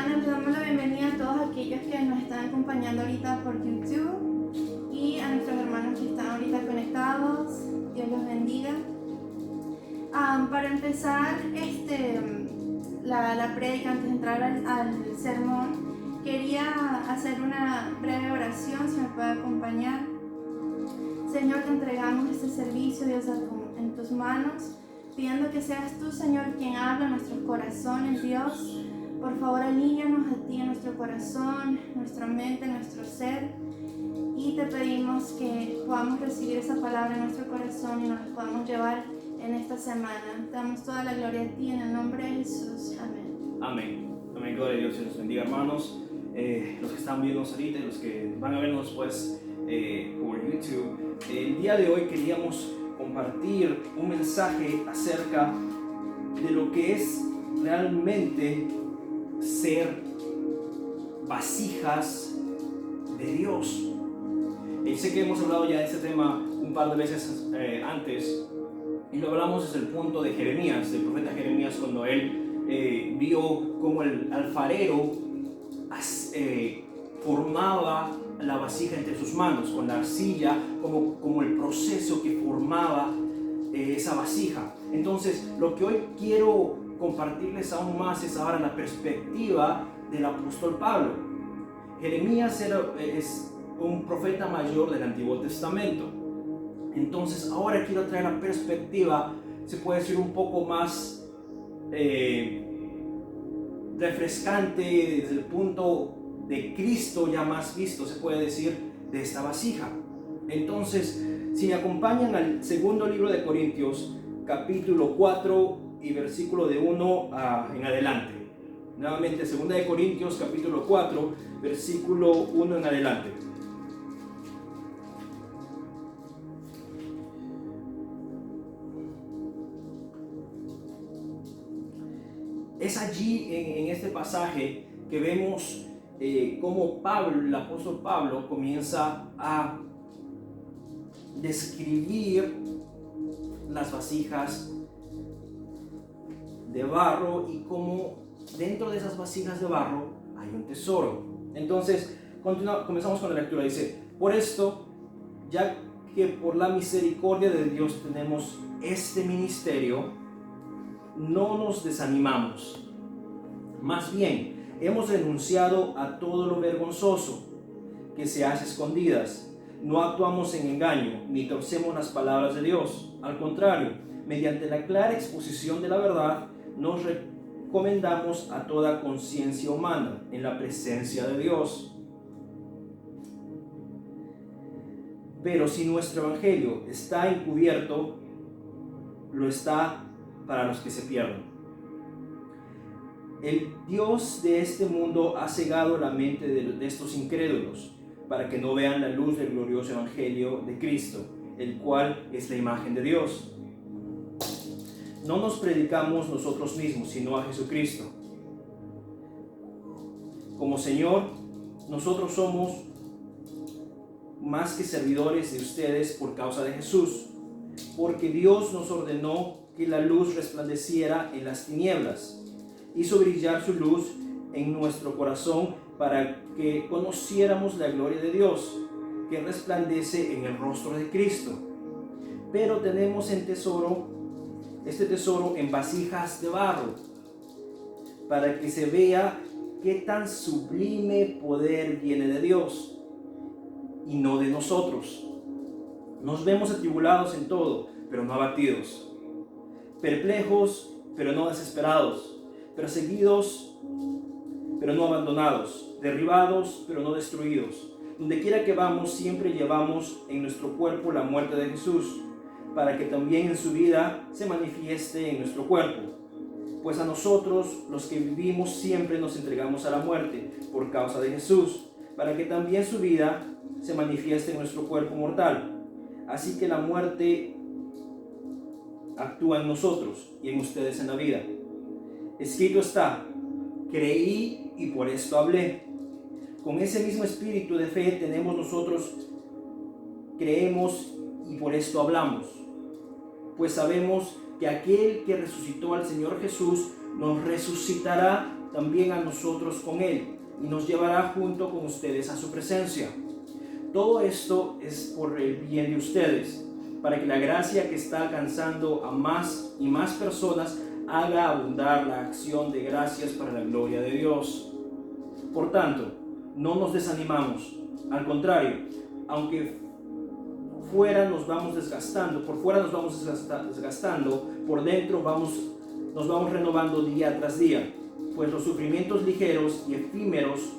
Bueno, les damos la bienvenida a todos aquellos que nos están acompañando ahorita por YouTube y a nuestros hermanos que están ahorita conectados. Dios los bendiga. Para empezar la prédica, antes de entrar al sermón, quería hacer una breve oración, si me puede acompañar. Señor, te entregamos este servicio, Dios, en tus manos, pidiendo que seas tú, Señor, quien habla en nuestros corazones, Dios. Por favor, alíñanos a ti en nuestro corazón, nuestra mente, nuestro ser, y te pedimos que podamos recibir esa palabra en nuestro corazón y nos la podamos llevar en esta semana. Te damos toda la gloria a ti en el nombre de Jesús. Amén. Amén. Amén. Gloria a Dios y los bendiga, hermanos. Los que están viéndonos ahorita y los que van a vernos después por YouTube. El día de hoy queríamos compartir un mensaje acerca de lo que es realmente ser vasijas de Dios. Sé que hemos hablado ya de este tema un par de veces antes, y lo hablamos desde el punto de Jeremías, del profeta Jeremías, cuando él vio como el alfarero formaba la vasija entre sus manos, con la arcilla, como el proceso que formaba esa vasija. Entonces, lo que hoy quiero compartirles aún más es ahora la perspectiva del apóstol Pablo. Jeremías es un profeta mayor del Antiguo Testamento. Entonces, ahora quiero traer la perspectiva, se puede decir, un poco más refrescante desde el punto de Cristo ya más visto, se puede decir, de esta vasija. Entonces, si me acompañan al segundo libro de Corintios, capítulo 4 y versículo de 1 en adelante. Nuevamente, 2 de Corintios, capítulo 4, versículo 1 en adelante. Es allí en este pasaje que vemos cómo Pablo, el apóstol Pablo, comienza a describir las vasijas de barro y cómo dentro de esas vasijas de barro hay un tesoro. Entonces, comenzamos con la lectura. Dice: por esto, ya que por la misericordia de Dios tenemos este ministerio, no nos desanimamos. Más bien, hemos renunciado a todo lo vergonzoso que se hace escondidas. No actuamos en engaño, ni torcemos las palabras de Dios. Al contrario, mediante la clara exposición de la verdad, nos recomendamos a toda conciencia humana en la presencia de Dios. Pero si nuestro evangelio está encubierto, lo está para los que se pierden. El Dios de este mundo ha cegado la mente de estos incrédulos para que no vean la luz del glorioso evangelio de Cristo, el cual es la imagen de Dios. No nos predicamos nosotros mismos, sino a Jesucristo como Señor. Nosotros somos más que servidores de ustedes por causa de Jesús, porque Dios nos ordenó que la luz resplandeciera en las tinieblas, hizo brillar su luz en nuestro corazón para que conociéramos la gloria de Dios que resplandece en el rostro de Cristo. Pero tenemos este tesoro en vasijas de barro, para que se vea qué tan sublime poder viene de Dios y no de nosotros. Nos vemos atribulados en todo, pero no abatidos, perplejos, pero no desesperados, perseguidos, pero no abandonados, derribados, pero no destruidos. Donde quiera que vamos, siempre llevamos en nuestro cuerpo la muerte de Jesús, para que también en su vida se manifieste en nuestro cuerpo. Pues a nosotros, los que vivimos, siempre nos entregamos a la muerte por causa de Jesús, para que también su vida se manifieste en nuestro cuerpo mortal. Así que la muerte actúa en nosotros y en ustedes en la vida. Escrito está: creí y por esto hablé. Con ese mismo espíritu de fe tenemos nosotros, creemos y por esto hablamos. Pues sabemos que aquel que resucitó al Señor Jesús nos resucitará también a nosotros con Él y nos llevará junto con ustedes a su presencia. Todo esto es por el bien de ustedes, para que la gracia que está alcanzando a más y más personas haga abundar la acción de gracias para la gloria de Dios. Por tanto, no nos desanimamos, al contrario, aunque por fuera nos vamos desgastando, por dentro nos vamos renovando día tras día, pues los sufrimientos ligeros y efímeros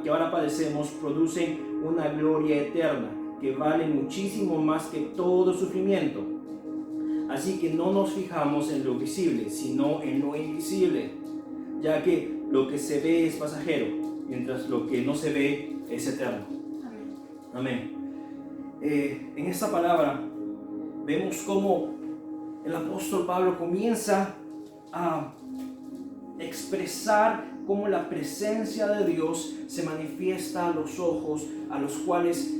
que ahora padecemos producen una gloria eterna que vale muchísimo más que todo sufrimiento. Así que no nos fijamos en lo visible, sino en lo invisible, ya que lo que se ve es pasajero, mientras lo que no se ve es eterno. Amén. En esta palabra vemos cómo el apóstol Pablo comienza a expresar cómo la presencia de Dios se manifiesta a los ojos a los cuales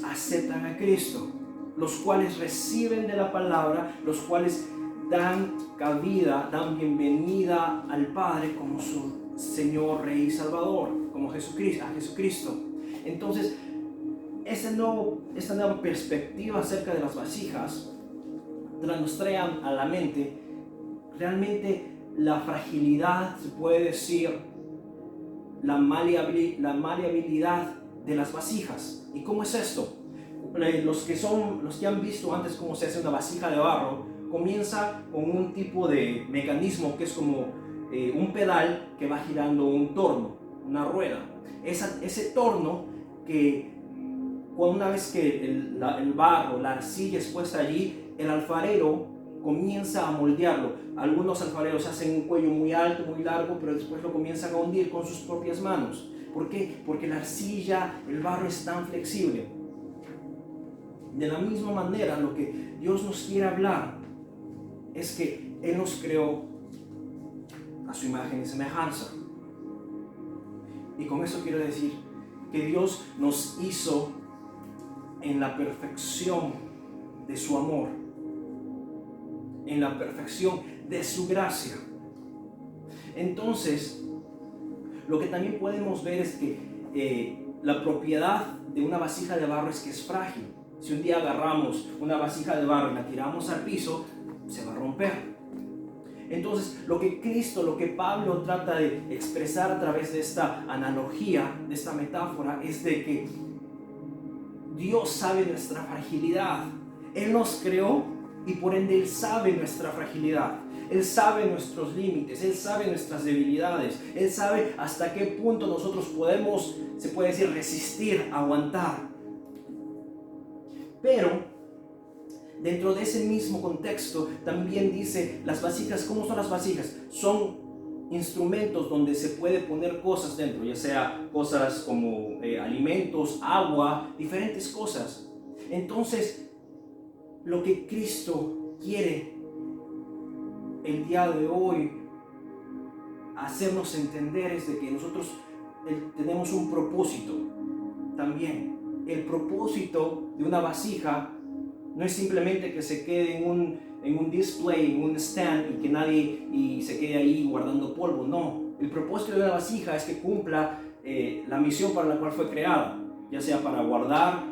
aceptan a Cristo, los cuales reciben de la palabra, los cuales dan cabida, dan bienvenida al Padre como su Señor, Rey y Salvador, como a Jesucristo. Entonces, esta nueva perspectiva acerca de las vasijas nos trae a la mente realmente la fragilidad, se puede decir, la maleabilidad de las vasijas. ¿Y cómo es esto? Los que han visto antes cómo se hace una vasija de barro, comienza con un tipo de mecanismo que es como un pedal que va girando un torno, una rueda. Ese torno que una vez que el barro, la arcilla es puesta allí, el alfarero comienza a moldearlo. Algunos alfareros hacen un cuello muy alto, muy largo, pero después lo comienzan a hundir con sus propias manos. ¿Por qué? Porque la arcilla, el barro es tan flexible. De la misma manera, lo que Dios nos quiere hablar es que Él nos creó a su imagen y semejanza. Y con eso quiero decir que Dios nos hizo en la perfección de su amor, en la perfección de su gracia. Entonces, lo que también podemos ver es que la propiedad de una vasija de barro es que es frágil. Si un día agarramos una vasija de barro y la tiramos al piso, se va a romper. Entonces, lo que Pablo trata de expresar a través de esta analogía, de esta metáfora, es de que Dios sabe nuestra fragilidad. Él nos creó y por ende Él sabe nuestra fragilidad. Él sabe nuestros límites, Él sabe nuestras debilidades, Él sabe hasta qué punto nosotros podemos, se puede decir, resistir, aguantar. Pero dentro de ese mismo contexto también dice las vasijas. ¿Cómo son las vasijas? Son instrumentos donde se puede poner cosas dentro, ya sea cosas como alimentos, agua, diferentes cosas. Entonces, lo que Cristo quiere el día de hoy hacernos entender es de que nosotros tenemos un propósito también. El propósito de una vasija no es simplemente que se quede en un display, en un stand y se quede ahí guardando polvo. No, el propósito de una vasija es que cumpla la misión para la cual fue creada, ya sea para guardar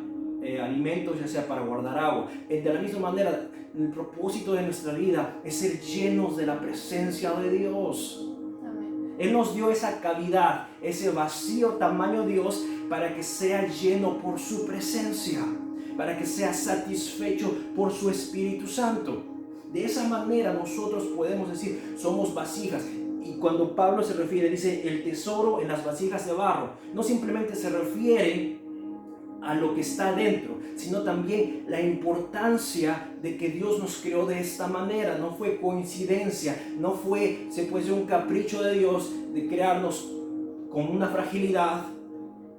alimentos, ya sea para guardar agua. De la misma manera, el propósito de nuestra vida es ser llenos de la presencia de Dios. Amén. Él nos dio esa cavidad, ese vacío tamaño Dios, para que sea lleno por su presencia, para que sea satisfecho por su Espíritu Santo. De esa manera nosotros podemos decir, somos vasijas. Y cuando Pablo se refiere, dice el tesoro en las vasijas de barro, no simplemente se refiere a lo que está dentro, sino también la importancia de que Dios nos creó de esta manera. No fue coincidencia, no fue, se puede decir, un capricho de Dios de crearnos con una fragilidad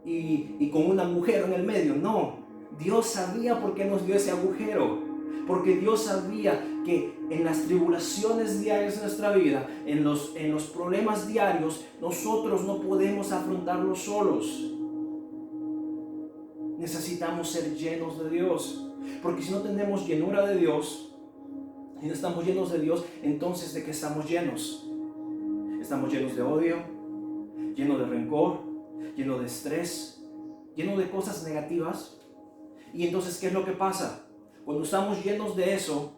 y con un agujero en el medio. No, Dios sabía por qué nos dio ese agujero, porque Dios sabía que en las tribulaciones diarias de nuestra vida, en los problemas diarios, nosotros no podemos afrontarlos solos. Necesitamos ser llenos de Dios, porque si no tenemos llenura de Dios, si no estamos llenos de Dios, entonces ¿de qué estamos llenos? Estamos llenos de odio, llenos de rencor, llenos de estrés, llenos de cosas negativas. Y entonces, ¿qué es lo que pasa? Cuando estamos llenos de eso,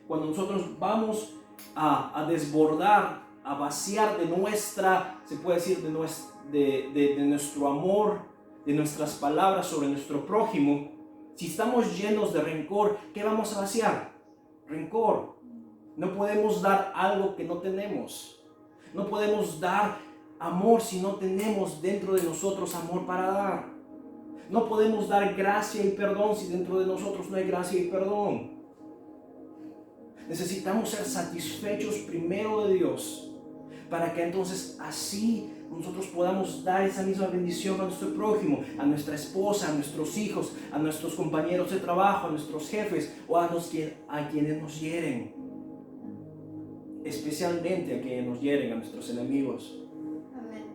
cuando nosotros vamos a desbordar, a vaciar de nuestra, se puede decir, de nuestro amor, de nuestras palabras sobre nuestro prójimo, si estamos llenos de rencor, ¿qué vamos a vaciar? Rencor. No podemos dar algo que no tenemos. No podemos dar amor si no tenemos dentro de nosotros amor para dar. No podemos dar gracia y perdón si dentro de nosotros no hay gracia y perdón. Necesitamos ser satisfechos primero de Dios, para que entonces así nosotros podamos dar esa misma bendición a nuestro prójimo, a nuestra esposa, a nuestros hijos, a nuestros compañeros de trabajo, a nuestros jefes o a quienes nos hieren. Especialmente a quienes nos hieren, a nuestros enemigos. Amén.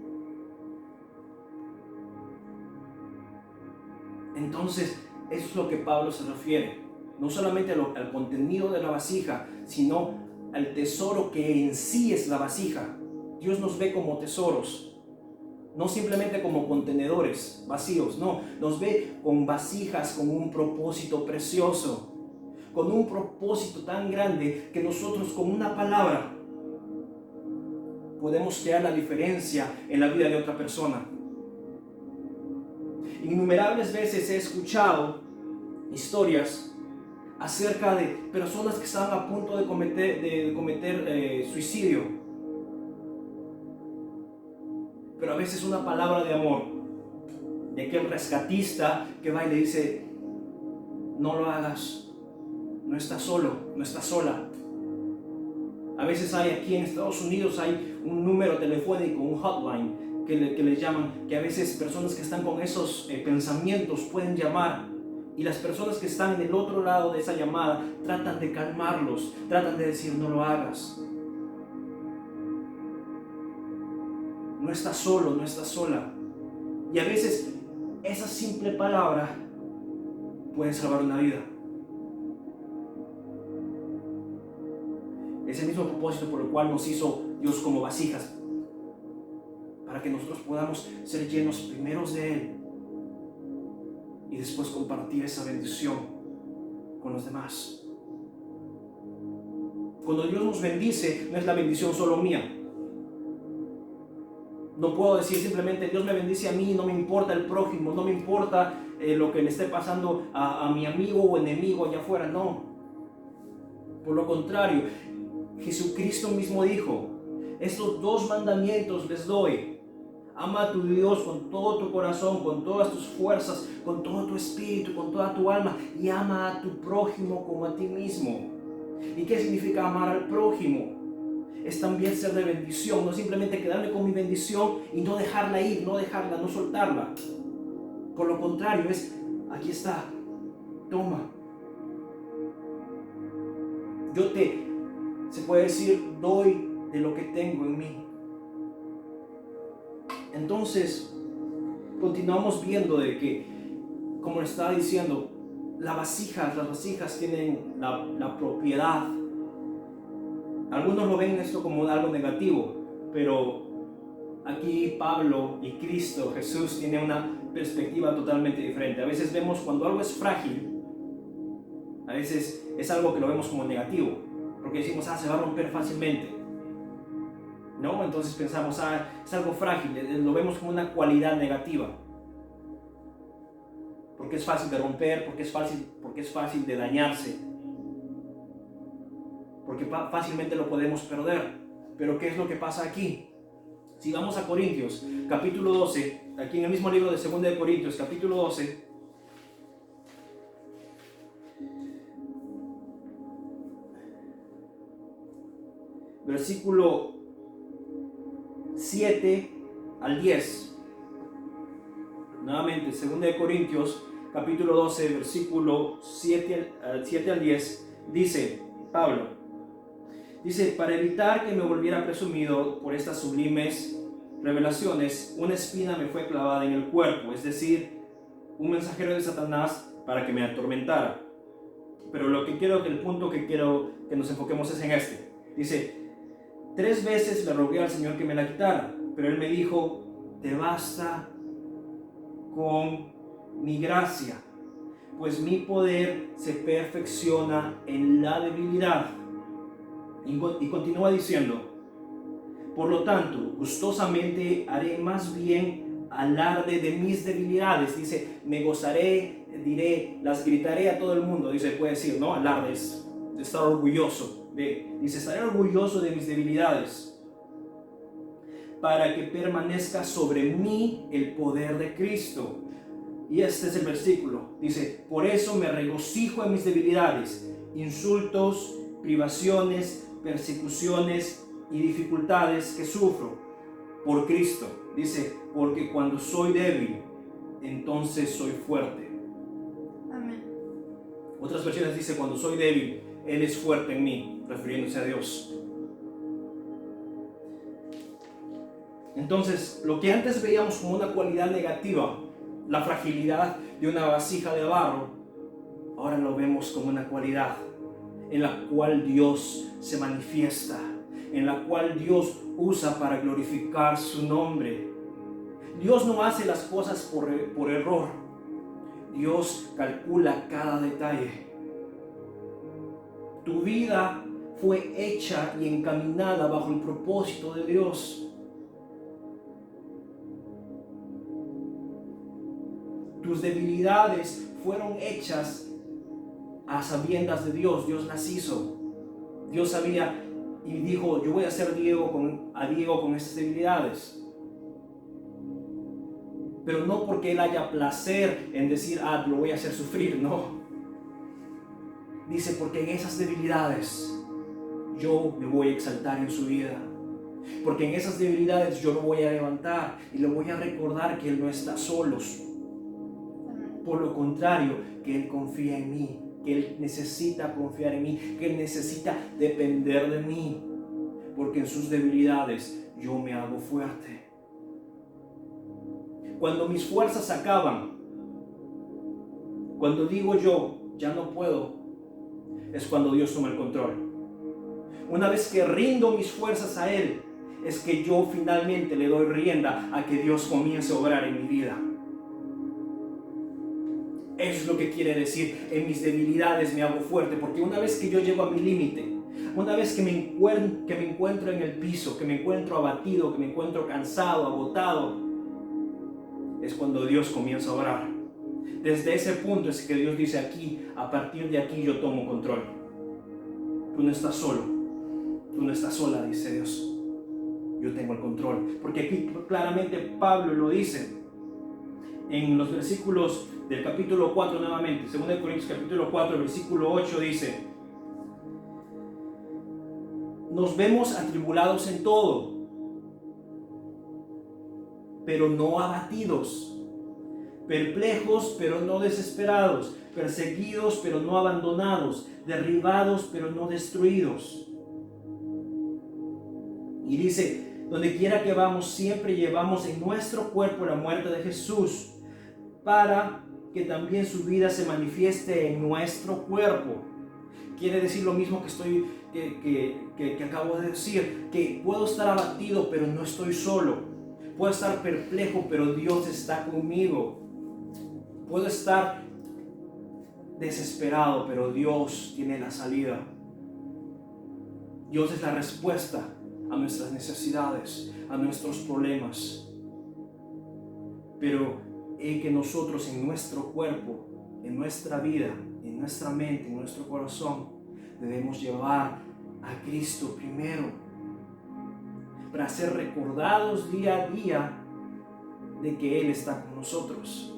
Entonces, eso es lo que Pablo se refiere. No solamente al contenido de la vasija, sino al tesoro que en sí es la vasija. Dios nos ve como tesoros, no simplemente como contenedores vacíos, no, nos ve con vasijas con un propósito precioso, con un propósito tan grande que nosotros con una palabra podemos crear la diferencia en la vida de otra persona. Innumerables veces he escuchado historias acerca de personas que estaban a punto de cometer suicidio. Pero a veces una palabra de amor de aquel rescatista que va y le dice: no lo hagas, no estás solo, no estás sola. A veces hay aquí en Estados Unidos hay un número telefónico, un hotline que les llaman, que a veces personas que están con esos pensamientos pueden llamar, y las personas que están en el otro lado de esa llamada tratan de calmarlos, tratan de decir: no lo hagas, no estás solo, no estás sola. Y a veces esa simple palabra puede salvar una vida. Es el mismo propósito por el cual nos hizo Dios como vasijas, para que nosotros podamos ser llenos primeros de Él y después compartir esa bendición con los demás. Cuando Dios nos bendice, no es la bendición solo mía. No puedo decir simplemente: Dios me bendice a mí, no me importa el prójimo, no me importa lo que le esté pasando a mi amigo o enemigo allá afuera. No. Por lo contrario, Jesucristo mismo dijo: estos 2 mandamientos les doy. Ama a tu Dios con todo tu corazón, con todas tus fuerzas, con todo tu espíritu, con toda tu alma, y ama a tu prójimo como a ti mismo. ¿Y qué significa amar al prójimo? Es también ser de bendición, no simplemente quedarme con mi bendición y no dejarla ir, no dejarla, no soltarla. Por lo contrario, es: aquí está, toma. Yo se puede decir, doy de lo que tengo en mí. Entonces, continuamos viendo de que, como estaba diciendo, las vasijas tienen la propiedad. Algunos lo ven esto como algo negativo, pero aquí Pablo y Cristo, Jesús, tienen una perspectiva totalmente diferente. A veces vemos cuando algo es frágil, a veces es algo que lo vemos como negativo, porque decimos: se va a romper fácilmente, ¿no? Entonces pensamos: es algo frágil, lo vemos como una cualidad negativa, porque es fácil de romper, porque es fácil de dañarse, porque fácilmente lo podemos perder. Pero ¿qué es lo que pasa aquí? Si vamos a Corintios, capítulo 12, aquí en el mismo libro de 2 de Corintios, capítulo 12, versículo 7 al 10. Nuevamente, 2 de Corintios, capítulo 12, versículo 7 al 10, dice Pablo: para evitar que me volviera presumido por estas sublimes revelaciones, una espina me fue clavada en el cuerpo, es decir, un mensajero de Satanás para que me atormentara. Pero el punto que quiero que nos enfoquemos es en este. Dice: 3 veces le rogué al Señor que me la quitara, pero Él me dijo: te basta con mi gracia, pues mi poder se perfecciona en la debilidad. Y continúa diciendo: por lo tanto, gustosamente haré más bien alarde de mis debilidades. Dice, me gozaré, diré, las gritaré a todo el mundo. Dice, puede decir, ¿no? Alardes, de estar orgulloso. Dice, estaré orgulloso de mis debilidades, para que permanezca sobre mí el poder de Cristo. Y este es el versículo. Dice, por eso me regocijo en mis debilidades, insultos, privaciones, persecuciones y dificultades que sufro por Cristo. Dice, porque cuando soy débil, entonces soy fuerte. Amén. Otras versiones dice, cuando soy débil, Él es fuerte en mí, refiriéndose a Dios. Entonces, lo que antes veíamos como una cualidad negativa, la fragilidad de una vasija de barro, ahora lo vemos como una cualidad en la cual Dios se manifiesta, en la cual Dios usa para glorificar su nombre. Dios no hace las cosas por error. Dios calcula cada detalle. Tu vida fue hecha y encaminada bajo el propósito de Dios. Tus debilidades fueron hechas a sabiendas de Dios. Dios las hizo. Dios sabía y dijo, yo voy a hacer a Diego con estas debilidades. Pero no porque Él haya placer en decir, lo voy a hacer sufrir, no. Dice, porque en esas debilidades yo me voy a exaltar en su vida. Porque en esas debilidades yo lo voy a levantar y le voy a recordar que Él no está solo. Por lo contrario, que Él confía en mí, que Él necesita confiar en mí, que Él necesita depender de mí, porque en sus debilidades yo me hago fuerte. Cuando mis fuerzas acaban, cuando digo yo, ya no puedo, es cuando Dios toma el control. Una vez que rindo mis fuerzas a Él, es que yo finalmente le doy rienda a que Dios comience a obrar en mi vida. Eso es lo que quiere decir, en mis debilidades me hago fuerte, porque una vez que yo llego a mi límite, una vez que me encuentro en el piso, que me encuentro abatido, que me encuentro cansado, agotado, es cuando Dios comienza a obrar. Desde ese punto es que Dios dice, a partir de aquí yo tomo control. Tú no estás solo, tú no estás sola, dice Dios. Yo tengo el control, porque aquí claramente Pablo lo dice en los versículos del capítulo 4 nuevamente, 2 Corintios capítulo 4, versículo 8 dice: nos vemos atribulados en todo, pero no abatidos, perplejos, pero no desesperados, perseguidos, pero no abandonados, derribados, pero no destruidos. Y dice, donde quiera que vamos, siempre llevamos en nuestro cuerpo la muerte de Jesús, para que también su vida se manifieste en nuestro cuerpo. Quiere decir lo mismo que acabo de decir, que puedo estar abatido, pero no estoy solo. Puedo estar perplejo, pero Dios está conmigo. Puedo estar desesperado, pero Dios tiene la salida. Dios es la respuesta a nuestras necesidades, a nuestros problemas. Pero que nosotros en nuestro cuerpo, en nuestra vida, en nuestra mente, en nuestro corazón, debemos llevar a Cristo primero, para ser recordados día a día de que Él está con nosotros.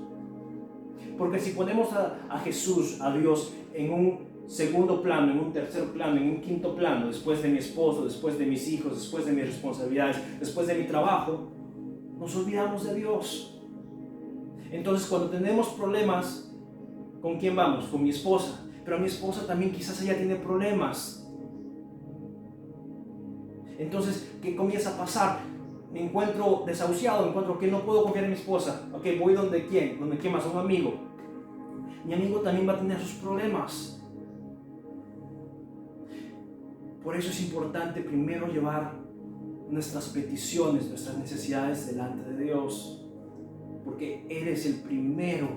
Porque si ponemos a Jesús, a Dios, en un segundo plano, en un tercer plano, en un quinto plano, después de mi esposo, después de mis hijos, después de mis responsabilidades, después de mi trabajo, nos olvidamos de Dios. Entonces, cuando tenemos problemas, ¿con quién vamos? Con mi esposa. Pero mi esposa también quizás ella tiene problemas. Entonces, ¿qué comienza a pasar? Me encuentro desahuciado, me encuentro que no puedo confiar en mi esposa. Ok, voy donde quién más, a un amigo. Mi amigo también va a tener sus problemas. Por eso es importante primero llevar nuestras peticiones, nuestras necesidades delante de Dios, porque Él es el primero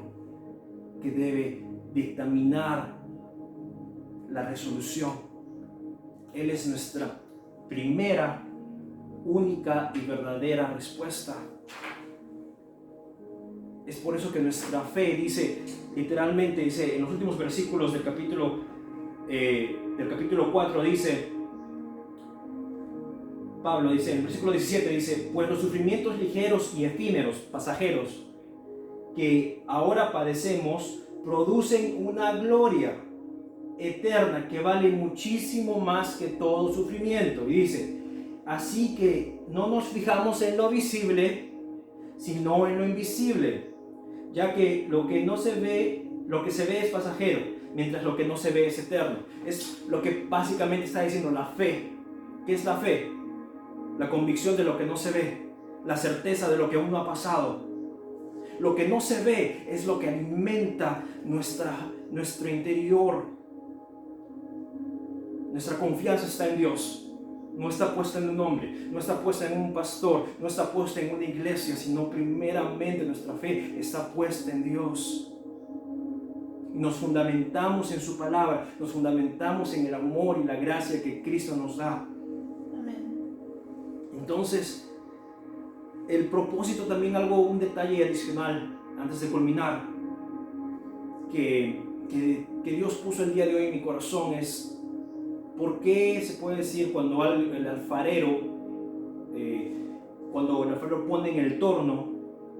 que debe dictaminar la resolución. Él es nuestra primera, única y verdadera respuesta. Es por eso que nuestra fe dice, literalmente dice, en los últimos versículos del capítulo 4 dice, Pablo dice, en el versículo 17 dice, pues los sufrimientos ligeros y efímeros, pasajeros, que ahora padecemos, producen una gloria eterna que vale muchísimo más que todo sufrimiento. Y dice, así que no nos fijamos en lo visible, sino en lo invisible, ya que lo que se ve es pasajero, mientras lo que no se ve es eterno. Es lo que básicamente está diciendo la fe. ¿Qué es la fe? La convicción de lo que no se ve, la certeza de lo que aún no ha pasado. Lo que no se ve es lo que alimenta nuestro interior. Nuestra confianza está en Dios. No está puesta en un hombre, no está puesta en un pastor, no está puesta en una iglesia, sino primeramente nuestra fe está puesta en Dios. Nos fundamentamos en su palabra, nos fundamentamos en el amor y la gracia que Cristo nos da. Entonces, el propósito también, un detalle adicional antes de culminar, que Dios puso el día de hoy en mi corazón es, ¿por qué se puede decir cuando el alfarero pone en el torno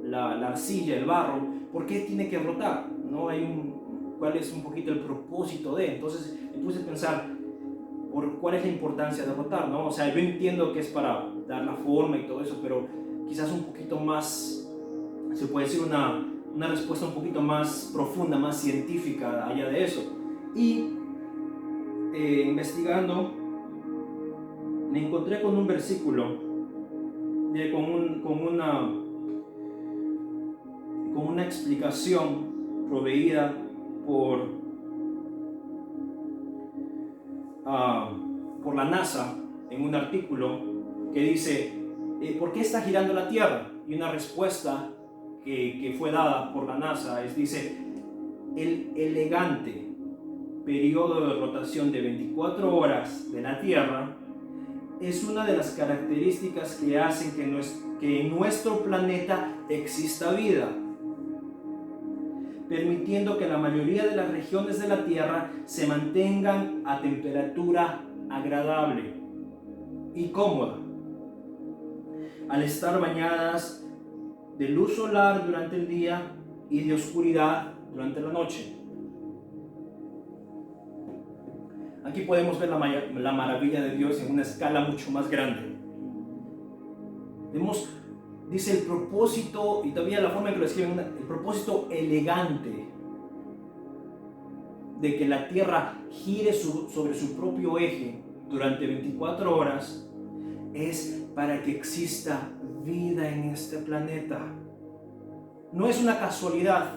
la arcilla, el barro, ¿por qué tiene que rotar? ¿No? ¿Cuál es un poquito el propósito de? Entonces me puse a pensar, ¿cuál es la importancia de rotar? ¿No? O sea, yo entiendo que es para dar la forma y todo eso, pero quizás un poquito más, se puede decir una respuesta un poquito más profunda, más científica allá de eso. Y investigando, me encontré con un versículo, con una explicación proveída por la NASA en un artículo que dice, ¿por qué está girando la Tierra? Y una respuesta que fue dada por la NASA dice, el elegante periodo de rotación de 24 horas de la Tierra es una de las características que hacen que en nuestro planeta exista vida, permitiendo que la mayoría de las regiones de la Tierra se mantengan a temperatura agradable y cómoda, al estar bañadas de luz solar durante el día y de oscuridad durante la noche. Aquí podemos ver la maravilla de Dios en una escala mucho más grande. Dice el propósito, y todavía la forma en que lo escriben, el propósito elegante de que la Tierra gire sobre su propio eje durante 24 horas es para que exista vida en este planeta. No es una casualidad.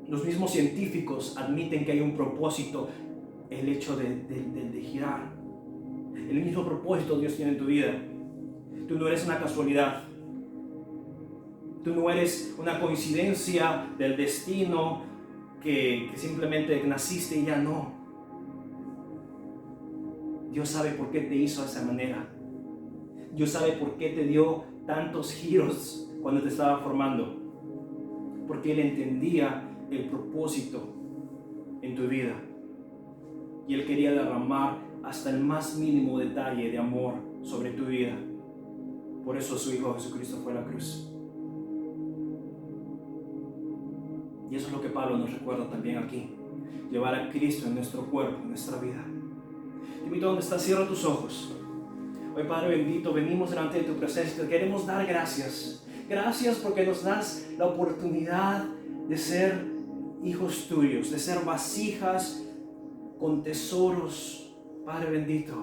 Los mismos científicos admiten que hay un propósito, el hecho de girar. El mismo propósito Dios tiene en tu vida. Tú no eres una casualidad. Tú no eres una coincidencia del destino que simplemente naciste y ya no. Dios sabe por qué te hizo de esa manera. Dios sabe por qué te dio tantos giros cuando te estaba formando. Porque Él entendía el propósito en tu vida. Y Él quería derramar hasta el más mínimo detalle de amor sobre tu vida. Por eso su Hijo Jesucristo fue a la cruz. Y eso es lo que Pablo nos recuerda también aquí. Llevar a Cristo en nuestro cuerpo, en nuestra vida. Te invito a donde estás, cierra tus ojos. Hoy, Padre bendito, venimos delante de tu presencia. Te queremos dar gracias. Gracias porque nos das la oportunidad de ser hijos tuyos, de ser vasijas con tesoros, Padre bendito.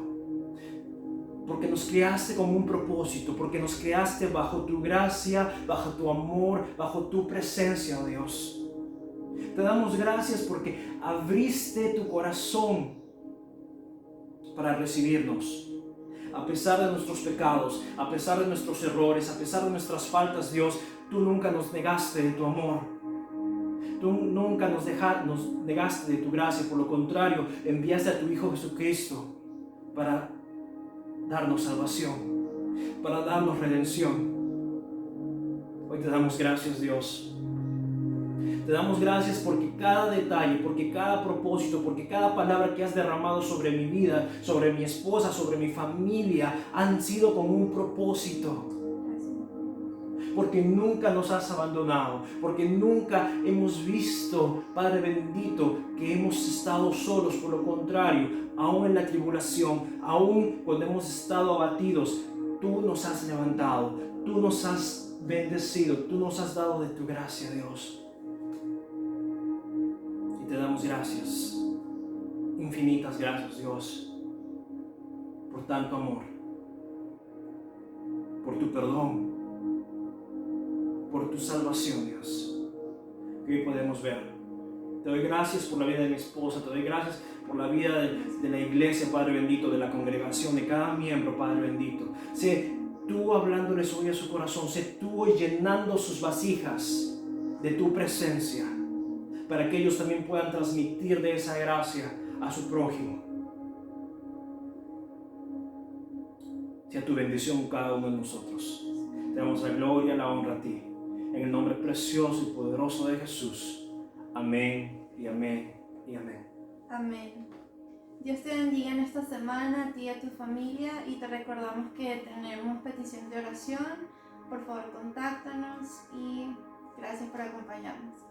Porque nos creaste con un propósito, porque nos creaste bajo tu gracia, bajo tu amor, bajo tu presencia, oh Dios. Te damos gracias porque abriste tu corazón para recibirnos. A pesar de nuestros pecados, a pesar de nuestros errores, a pesar de nuestras faltas, Dios, tú nunca nos negaste de tu amor. Tú nunca nos negaste de tu gracia. Por lo contrario, enviaste a tu Hijo Jesucristo para darnos salvación, para darnos redención. Hoy te damos gracias, Dios. Te damos gracias porque cada detalle, porque cada propósito, porque cada palabra que has derramado sobre mi vida, sobre mi esposa, sobre mi familia, han sido con un propósito. Porque nunca nos has abandonado, porque nunca hemos visto, Padre bendito, que hemos estado solos. Por lo contrario, aún en la tribulación, aún cuando hemos estado abatidos, tú nos has levantado, tú nos has bendecido, tú nos has dado de tu gracia, Dios. Y te damos gracias, infinitas gracias, Dios, por tanto amor, por tu perdón, por tu salvación, Dios, que hoy podemos ver. Te doy gracias por la vida de mi esposa, te doy gracias por la vida de la iglesia, Padre bendito, de la congregación, de cada miembro, Padre bendito. Sé tú hablándoles hoy a su corazón, sé tú hoy llenando sus vasijas de tu presencia, para que ellos también puedan transmitir de esa gracia a su prójimo. Sea tu bendición cada uno de nosotros. Te damos la gloria y la honra a ti. En el nombre precioso y poderoso de Jesús. Amén y amén y amén. Amén. Dios te bendiga en esta semana, a ti y a tu familia, y te recordamos que tenemos petición de oración. Por favor, contáctanos y gracias por acompañarnos.